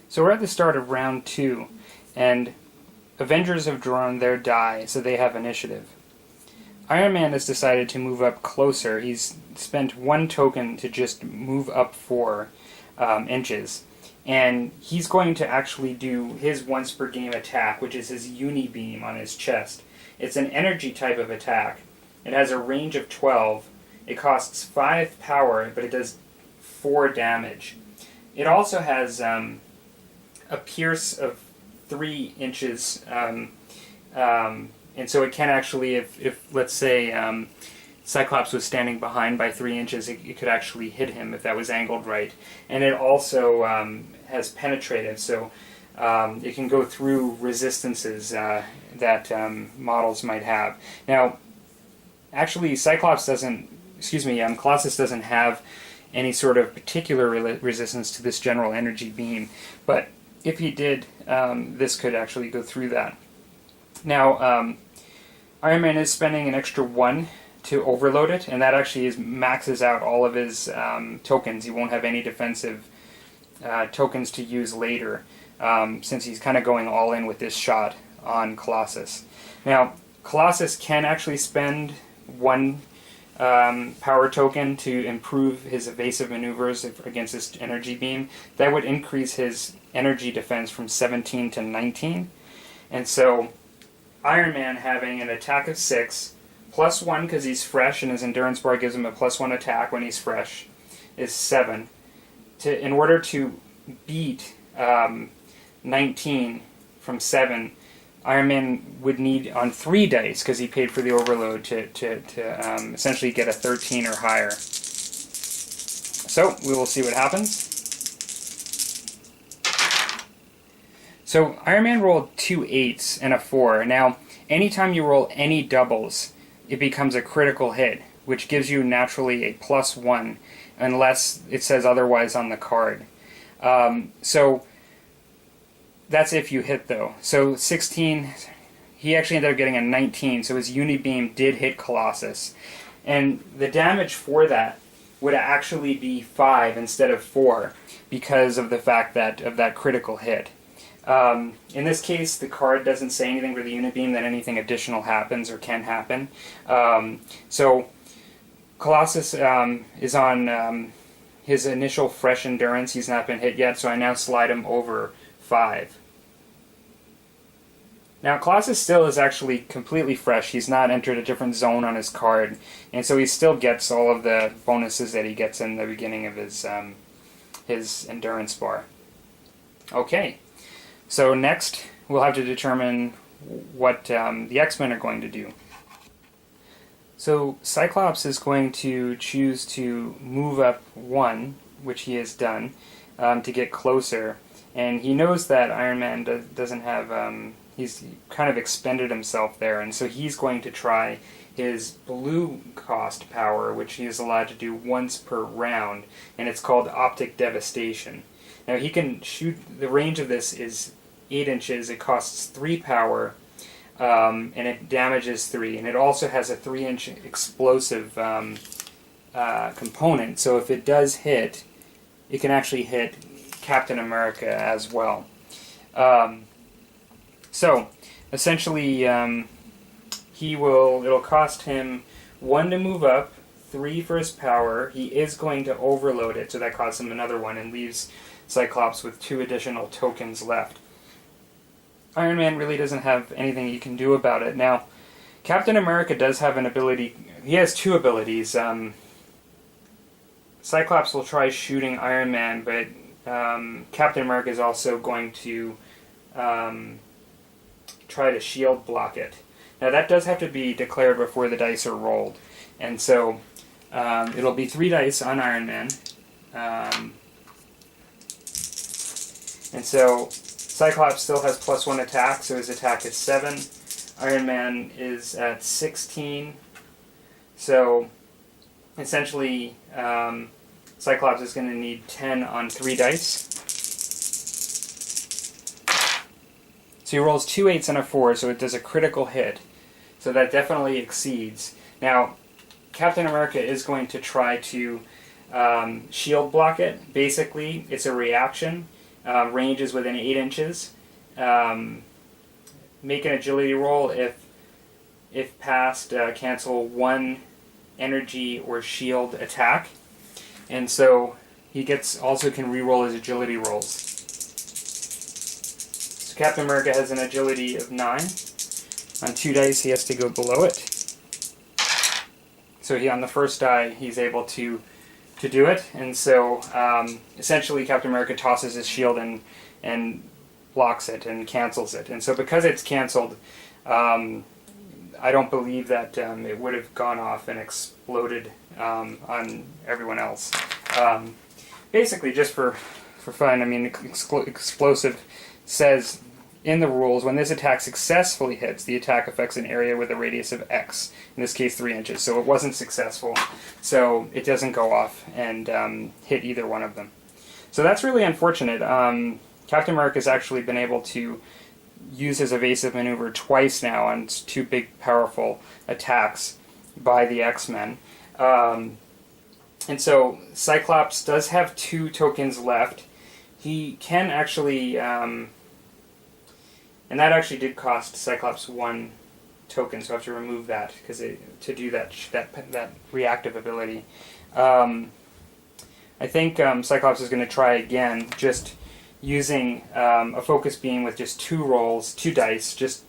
So we're at the start of round 2, and Avengers have drawn their die, so they have initiative. Iron Man has decided to move up closer. He's spent 1 token to just move up 4 inches. And he's going to actually do his once per game attack, which is his Uni-Beam on his chest. It's an energy type of attack. It has a range of 12. It costs 5 power, but it does 4 damage. It also has a pierce of 3 inches, and so it can actually, if let's say Cyclops was standing behind by 3 inches, it could actually hit him if that was angled right. And it also has penetrative, so it can go through resistances that models might have. Now, actually, Colossus doesn't have any sort of particular resistance to this general energy beam, but if he did, this could actually go through that. Now, Iron Man is spending an extra 1 to overload it, and that actually maxes out all of his tokens. He won't have any defensive tokens to use later, since he's kind of going all in with this shot on Colossus. Now, Colossus can actually spend 1 power token to improve his evasive maneuvers against this energy beam. That would increase his energy defense from 17 to 19. And so Iron Man having an attack of 6, plus 1 because he's fresh and his endurance bar gives him a plus 1 attack when he's fresh, is 7. In order to beat 19 from 7, Iron Man would need on 3 dice, because he paid for the overload, to essentially get a 13 or higher. So we will see what happens. So Iron Man rolled 2 8s and a 4. Now, anytime you roll any doubles, it becomes a critical hit, which gives you naturally a plus 1, unless it says otherwise on the card. So that's if you hit, though. So 16, he actually ended up getting a 19, so his Uni-Beam did hit Colossus. And the damage for that would actually be 5 instead of 4, because of the fact that of that critical hit. In this case, the card doesn't say anything for the Uni-Beam that anything additional happens or can happen. So Colossus is on his initial fresh endurance. He's not been hit yet, so I now slide him over 5. Now, Colossus still is actually completely fresh. He's not entered a different zone on his card, and so he still gets all of the bonuses that he gets in the beginning of his endurance bar. Okay, so next we'll have to determine what the X-Men are going to do. So Cyclops is going to choose to move up 1, which he has done, to get closer. And he knows that Iron Man doesn't have, he's kind of expended himself there, and so he's going to try his blue cost power, which he is allowed to do once per round, and it's called Optic Devastation. Now he can shoot, the range of this is 8 inches, it costs 3 power, and it damages 3, and it also has a 3-inch explosive component, so if it does hit, it can actually hit Captain America as well. So essentially, it'll cost him 1 to move up, 3 for his power. He is going to overload it, so that costs him another 1 and leaves Cyclops with 2 additional tokens left. Iron Man really doesn't have anything he can do about it. Now, Captain America does have an ability. He has 2 abilities. Cyclops will try shooting Iron Man, but Captain America is also going to try to shield block it. Now that does have to be declared before the dice are rolled. And so it'll be 3 dice on Iron Man. And so Cyclops still has +1 attack, so his attack is 7. Iron Man is at 16. So essentially, Cyclops is going to need 10 on 3 dice. So he rolls 2 8s and a 4, so it does a critical hit. So that definitely exceeds. Now, Captain America is going to try to shield block it. Basically, it's a reaction. Range is within 8 inches. Make an agility roll. If passed, cancel 1 energy or shield attack. And so he also can reroll his agility rolls. So Captain America has an agility of 9. On 2 dice, he has to go below it. So on the first die, he's able to do it. And so essentially, Captain America tosses his shield and blocks it and cancels it. And so because it's canceled, I don't believe that it would have gone off and exploded on everyone else. Basically, just for fun, I mean, explosive says in the rules, when this attack successfully hits, the attack affects an area with a radius of X, in this case 3 inches. So it wasn't successful, so it doesn't go off and hit either one of them. So that's really unfortunate. Captain America's actually been able to use his evasive maneuver twice now on 2 big, powerful attacks by the X-Men. And so Cyclops does have 2 tokens left. He can actually... and that actually did cost Cyclops 1 token, so I have to remove that to do that reactive ability. I think Cyclops is going to try again, just using a focus beam with just 2 rolls, 2 dice. Just,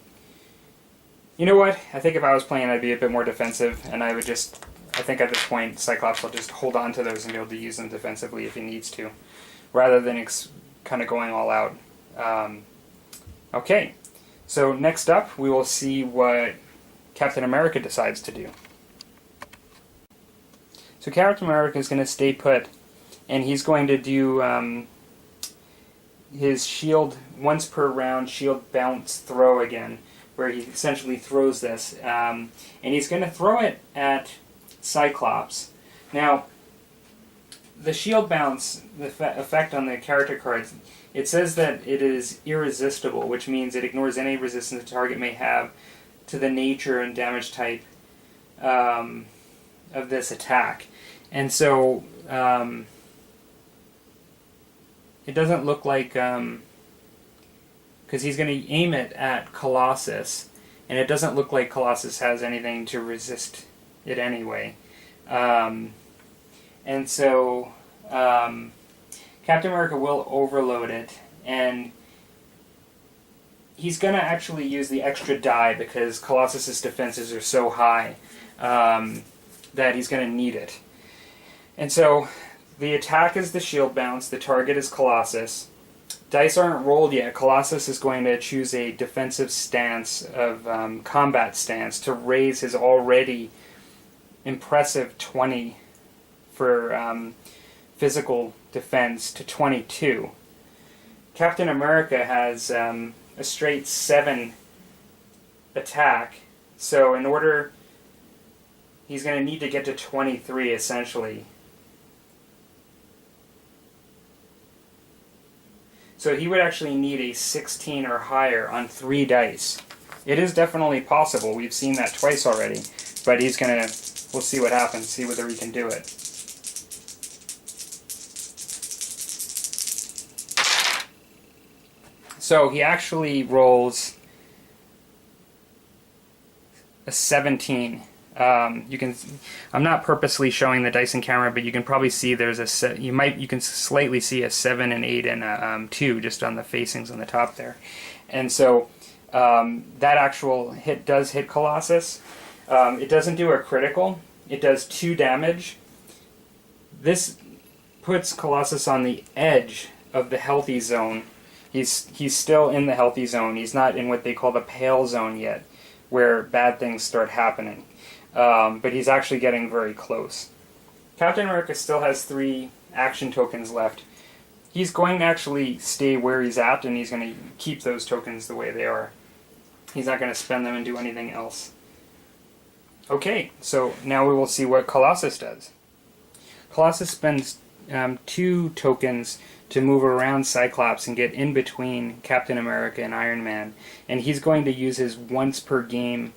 you know what? I think if I was playing, I'd be a bit more defensive, and I think at this point, Cyclops will just hold on to those and be able to use them defensively if he needs to, rather than kind of going all out. Okay, so next up we will see what Captain America decides to do. So Captain America is going to stay put, and he's going to do his shield, once per round, shield bounce throw again, where he essentially throws this, and he's going to throw it at Cyclops. Now, the shield bounce, the effect on the character cards, it says that it is irresistible, which means it ignores any resistance the target may have to the nature and damage type of this attack. And so it doesn't look like, because he's going to aim it at Colossus, and it doesn't look like Colossus has anything to resist it anyway. And so Captain America will overload it, and he's going to actually use the extra die because Colossus's defenses are so high that he's going to need it. And so the attack is the shield bounce, the target is Colossus. Dice aren't rolled yet. Colossus is going to choose a defensive stance of combat stance to raise his already impressive 20 for physical defense to 22. Captain America has a straight 7 attack, so in order, he's going to need to get to 23 essentially. So he would actually need a 16 or higher on 3 dice. It is definitely possible. We've seen that twice already, but he's going to, we'll see what happens, see whether he can do it. So he actually rolls a 17. You can. I'm not purposely showing the dice in camera, but you can probably see there's a. You can slightly see a 7, an 8, and a 2 just on the facings on the top there, and so that actual hit does hit Colossus. It doesn't do a critical. It does 2 damage. This puts Colossus on the edge of the healthy zone. He's still in the healthy zone. He's not in what they call the pale zone yet, where bad things start happening. but he's actually getting very close. Captain America still has 3 action tokens left. He's going to actually stay where he's at, and he's going to keep those tokens the way they are. He's not going to spend them and do anything else. Okay, so now we will see what Colossus does. Colossus spends 2 tokens to move around Cyclops and get in between Captain America and Iron Man. And he's going to use his once per game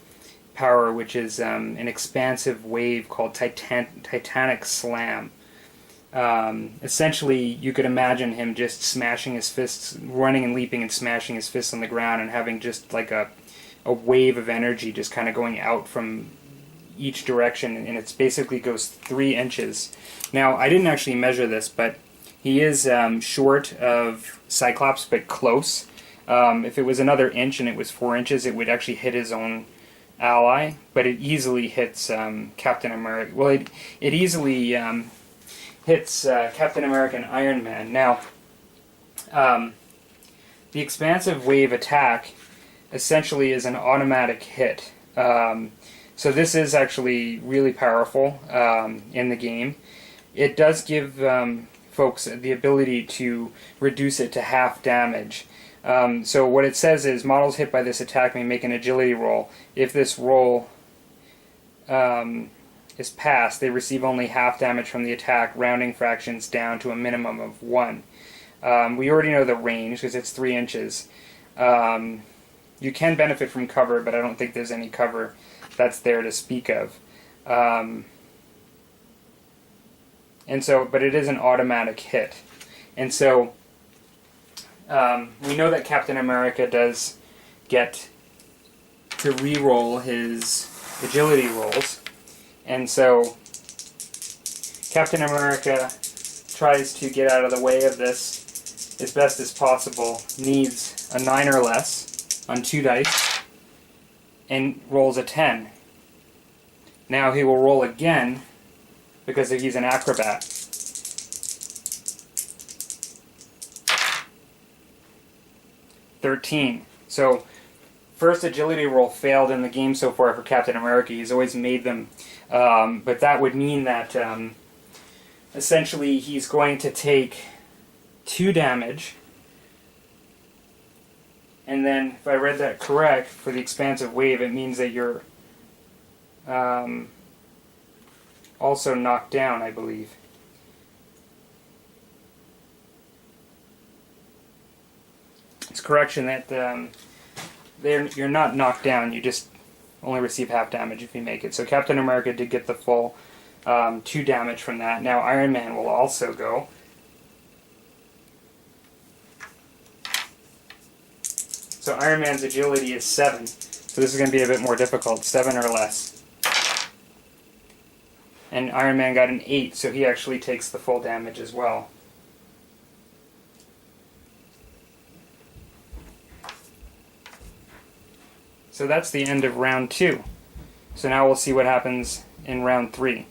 power, which is an expansive wave called Titanic Slam. Essentially, you could imagine him just smashing his fists, running and leaping and smashing his fists on the ground, and having just like a wave of energy just kind of going out from each direction, and it basically goes 3 inches. Now, I didn't actually measure this, but he is short of Cyclops, but close. If it was another inch and it was 4 inches, it would actually hit his own ally, but it easily hits Captain America. Well, it easily hits Captain America and Iron Man. Now, the expansive wave attack essentially is an automatic hit. So this is actually really powerful in the game. It does give folks the ability to reduce it to half damage. So what it says is, models hit by this attack may make an agility roll. If this roll is passed, they receive only half damage from the attack, rounding fractions down to a minimum of 1. We already know the range because it's 3 inches. You can benefit from cover, but I don't think there's any cover that's there to speak of. And so, but it is an automatic hit. And so, we know that Captain America does get to re-roll his agility rolls. And so, Captain America tries to get out of the way of this as best as possible, needs a 9 or less on 2 dice, and rolls a 10. Now he will roll again because he's an acrobat. $13. So first agility roll failed in the game so far for Captain America. He's always made them, but that would mean that essentially he's going to take 2 damage. And then, if I read that correct, for the expansive wave, it means that you're also knocked down, I believe. It's correction that you're not knocked down, you just only receive half damage if you make it. So Captain America did get the full 2 damage from that. Now Iron Man will also go. So Iron Man's agility is 7. So this is going to be a bit more difficult, 7 or less. And Iron Man got an 8, so he actually takes the full damage as well. So that's the end of round 2. So now we'll see what happens in round 3.